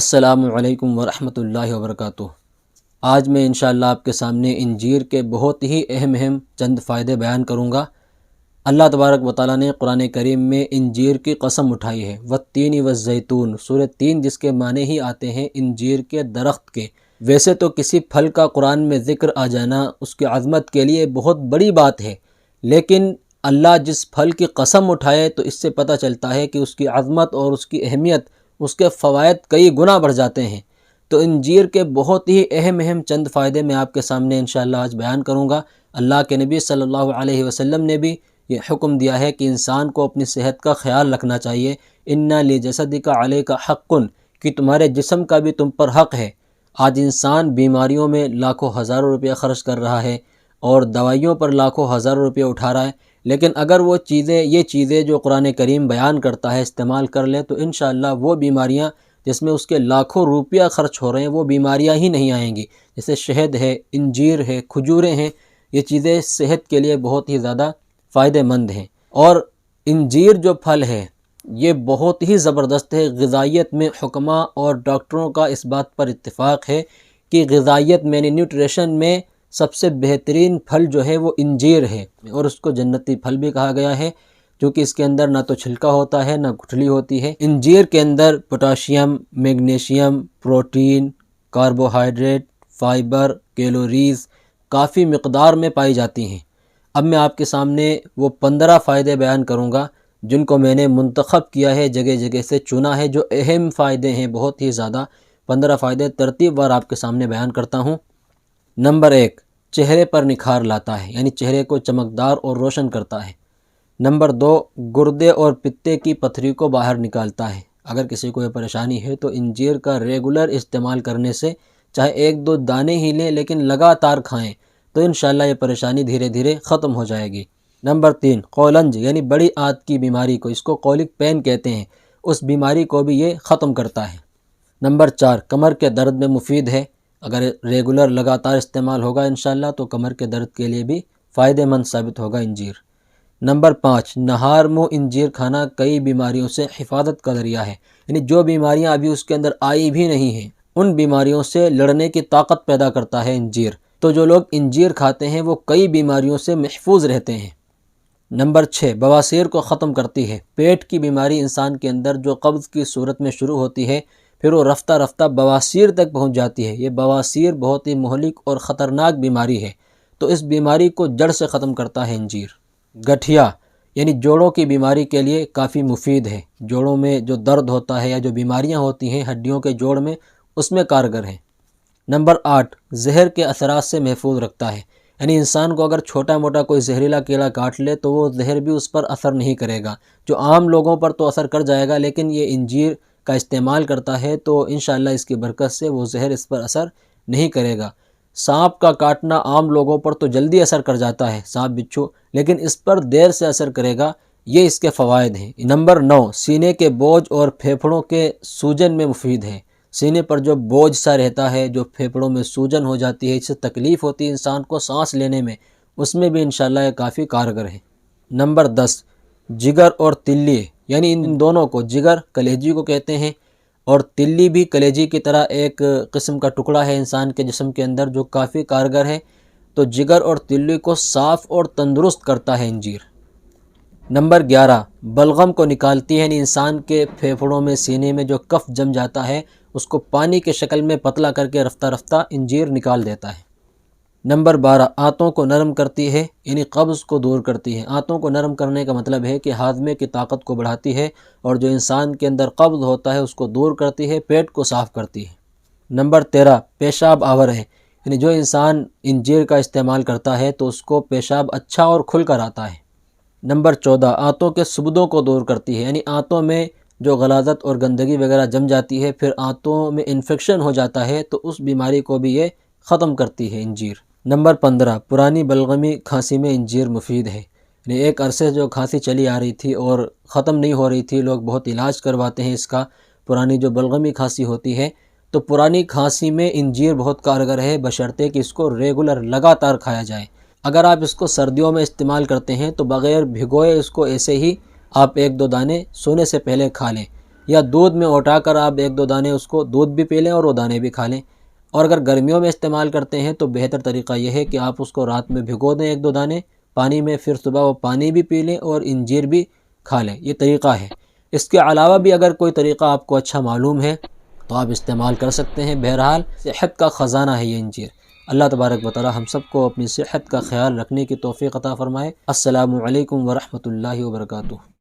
السلام علیکم ورحمۃ اللہ وبرکاتہ۔ آج میں انشاءاللہ آپ کے سامنے انجیر کے بہت ہی اہم چند فائدے بیان کروں گا۔ اللہ تبارک و تعالیٰ نے قرآن کریم میں انجیر کی قسم اٹھائی ہے، والتین والزیتون، سورہ تین جس کے معنی ہی آتے ہیں انجیر کے درخت کے۔ ویسے تو کسی پھل کا قرآن میں ذکر آ جانا اس کی عظمت کے لیے بہت بڑی بات ہے، لیکن اللہ جس پھل کی قسم اٹھائے تو اس سے پتہ چلتا ہے کہ اس کی عظمت اور اس کی اہمیت، اس کے فوائد کئی گنا بڑھ جاتے ہیں۔ تو انجیر کے بہت ہی اہم چند فائدے میں آپ کے سامنے انشاءاللہ آج بیان کروں گا۔ اللہ کے نبی صلی اللہ علیہ وسلم نے بھی یہ حکم دیا ہے کہ انسان کو اپنی صحت کا خیال رکھنا چاہیے۔ اِنَّ لِجَسَدِكَ عَلَيْكَ حَقٌّ، کہ تمہارے جسم کا بھی تم پر حق ہے۔ آج انسان بیماریوں میں لاکھوں ہزاروں روپیہ خرچ کر رہا ہے اور دوائیوں پر لاکھوں ہزاروں روپیہ اٹھا رہا ہے، لیکن اگر وہ یہ چیزیں جو قرآن کریم بیان کرتا ہے استعمال کر لے تو انشاءاللہ وہ بیماریاں جس میں اس کے لاکھوں روپیہ خرچ ہو رہے ہیں وہ بیماریاں ہی نہیں آئیں گی۔ جیسے شہد ہے، انجیر ہے، کھجوریں ہیں، یہ چیزیں صحت کے لیے بہت ہی زیادہ فائدہ مند ہیں۔ اور انجیر جو پھل ہے یہ بہت ہی زبردست ہے۔ غذائیت میں حکماء اور ڈاکٹروں کا اس بات پر اتفاق ہے کہ غذائیت میں نیوٹریشن میں سب سے بہترین پھل جو ہے وہ انجیر ہے، اور اس کو جنتی پھل بھی کہا گیا ہے کیونکہ اس کے اندر نہ تو چھلکا ہوتا ہے نہ گٹھلی ہوتی ہے۔ انجیر کے اندر potassium, magnesium, protein, carbohydrate, fibre, calories کافی مقدار میں پائی جاتی ہیں۔ اب میں آپ کے سامنے وہ 15 فائدے بیان کروں گا جن کو میں نے منتخب کیا ہے، جگہ جگہ سے چنا ہے، جو اہم فائدے ہیں بہت ہی زیادہ۔ 15 فائدے ترتیب وار آپ کے سامنے بیان کرتا ہوں۔ نمبر 1، چہرے پر نکھار لاتا ہے، یعنی چہرے کو چمکدار اور روشن کرتا ہے۔ نمبر 2، گردے اور پتے کی پتھری کو باہر نکالتا ہے۔ اگر کسی کو یہ پریشانی ہے تو انجیر کا ریگولر استعمال کرنے سے، چاہے 1-2 دانے ہی لیں لیکن لگاتار کھائیں، تو انشاءاللہ یہ پریشانی دھیرے دھیرے ختم ہو جائے گی۔ نمبر 3، قولنج یعنی بڑی آنت کی بیماری کو، اس کو کولک پین کہتے ہیں، اس بیماری کو بھی یہ ختم کرتا ہے۔ نمبر 4، کمر کے درد میں مفید ہے۔ اگر ریگولر لگاتار استعمال ہوگا انشاءاللہ تو کمر کے درد کے لیے بھی فائدہ مند ثابت ہوگا انجیر۔ نمبر 5، نہار منہ انجیر کھانا کئی بیماریوں سے حفاظت کا ذریعہ ہے، یعنی جو بیماریاں ابھی اس کے اندر آئی بھی نہیں ہیں ان بیماریوں سے لڑنے کی طاقت پیدا کرتا ہے انجیر۔ تو جو لوگ انجیر کھاتے ہیں وہ کئی بیماریوں سے محفوظ رہتے ہیں۔ نمبر 6، بواسیر کو ختم کرتی ہے۔ پیٹ کی بیماری انسان کے اندر جو قبض کی صورت میں شروع ہوتی ہے پھر وہ رفتہ رفتہ بواسیر تک پہنچ جاتی ہے۔ یہ بواسیر بہت ہی مہلک اور خطرناک بیماری ہے، تو اس بیماری کو جڑ سے ختم کرتا ہے انجیر۔ گٹھیا یعنی جوڑوں کی بیماری کے لیے کافی مفید ہے۔ جوڑوں میں جو درد ہوتا ہے یا جو بیماریاں ہوتی ہیں ہڈیوں کے جوڑ میں، اس میں کارگر ہے۔ نمبر 8، زہر کے اثرات سے محفوظ رکھتا ہے، یعنی انسان کو اگر چھوٹا موٹا کوئی زہریلا کیڑا کاٹ لے تو وہ زہر بھی اس پر اثر نہیں کرے گا۔ جو عام لوگوں پر تو اثر کر جائے گا، لیکن یہ انجیر کا استعمال کرتا ہے تو انشاءاللہ اس کی برکت سے وہ زہر اس پر اثر نہیں کرے گا۔ سانپ کا کاٹنا عام لوگوں پر تو جلدی اثر کر جاتا ہے، سانپ بچھو، لیکن اس پر دیر سے اثر کرے گا۔ یہ اس کے فوائد ہیں۔ نمبر 9، سینے کے بوجھ اور پھیپھڑوں کے سوجن میں مفید ہے۔ سینے پر جو بوجھ سا رہتا ہے، جو پھیپھڑوں میں سوجن ہو جاتی ہے، اس سے تکلیف ہوتی ہے انسان کو سانس لینے میں، اس میں بھی انشاءاللہ یہ کافی کارگر ہے۔ نمبر 10، جگر اور تلی، یعنی ان دونوں کو، جگر کلیجی کو کہتے ہیں اور تلی بھی کلیجی کی طرح ایک قسم کا ٹکڑا ہے انسان کے جسم کے اندر جو کافی کارگر ہے، تو جگر اور تلی کو صاف اور تندرست کرتا ہے انجیر۔ نمبر 11، بلغم کو نکالتی ہے، یعنی انسان کے پھیپھڑوں میں، سینے میں جو کف جم جاتا ہے اس کو پانی کے شکل میں پتلا کر کے رفتہ رفتہ انجیر نکال دیتا ہے۔ نمبر 12، آنتوں کو نرم کرتی ہے، یعنی قبض کو دور کرتی ہے۔ آنتوں کو نرم کرنے کا مطلب ہے کہ ہاضمے کی طاقت کو بڑھاتی ہے اور جو انسان کے اندر قبض ہوتا ہے اس کو دور کرتی ہے، پیٹ کو صاف کرتی ہے۔ نمبر 13، پیشاب آور ہے، یعنی جو انسان انجیر کا استعمال کرتا ہے تو اس کو پیشاب اچھا اور کھل کر آتا ہے۔ نمبر 14، آنتوں کے سبدوں کو دور کرتی ہے، یعنی آنتوں میں جو غلاظت اور گندگی وغیرہ جم جاتی ہے، پھر آنتوں میں انفیکشن ہو جاتا ہے، تو اس بیماری کو بھی یہ ختم کرتی ہے انجیر۔ نمبر 15، پرانی بلغمی کھانسی میں انجیر مفید ہے، یعنی ایک عرصے سے جو کھانسی چلی آ رہی تھی اور ختم نہیں ہو رہی تھی، لوگ بہت علاج کرواتے ہیں اس کا، پرانی جو بلغمی کھانسی ہوتی ہے، تو پرانی کھانسی میں انجیر بہت کارگر ہے، بشرطے کہ اس کو ریگولر لگاتار کھایا جائے۔ اگر آپ اس کو سردیوں میں استعمال کرتے ہیں تو بغیر بھگوئے اس کو ایسے ہی آپ 1-2 دانے سونے سے پہلے کھا لیں۔ یا دودھ میں اٹھا کر آپ 1-2 دانے اس کو دودھ بھی پی لیں اور وہ دانے بھی کھا لیں۔ اور اگر گرمیوں میں استعمال کرتے ہیں تو بہتر طریقہ یہ ہے کہ آپ اس کو رات میں بھگو دیں 1-2 دانے پانی میں، پھر صبح وہ پانی بھی پی لیں اور انجیر بھی کھا لیں۔ یہ طریقہ ہے۔ اس کے علاوہ بھی اگر کوئی طریقہ آپ کو اچھا معلوم ہے تو آپ استعمال کر سکتے ہیں۔ بہرحال صحت کا خزانہ ہے یہ انجیر۔ اللہ تبارک و تعالی ہم سب کو اپنی صحت کا خیال رکھنے کی توفیق عطا فرمائے۔ السلام علیکم ورحمۃ اللہ وبرکاتہ۔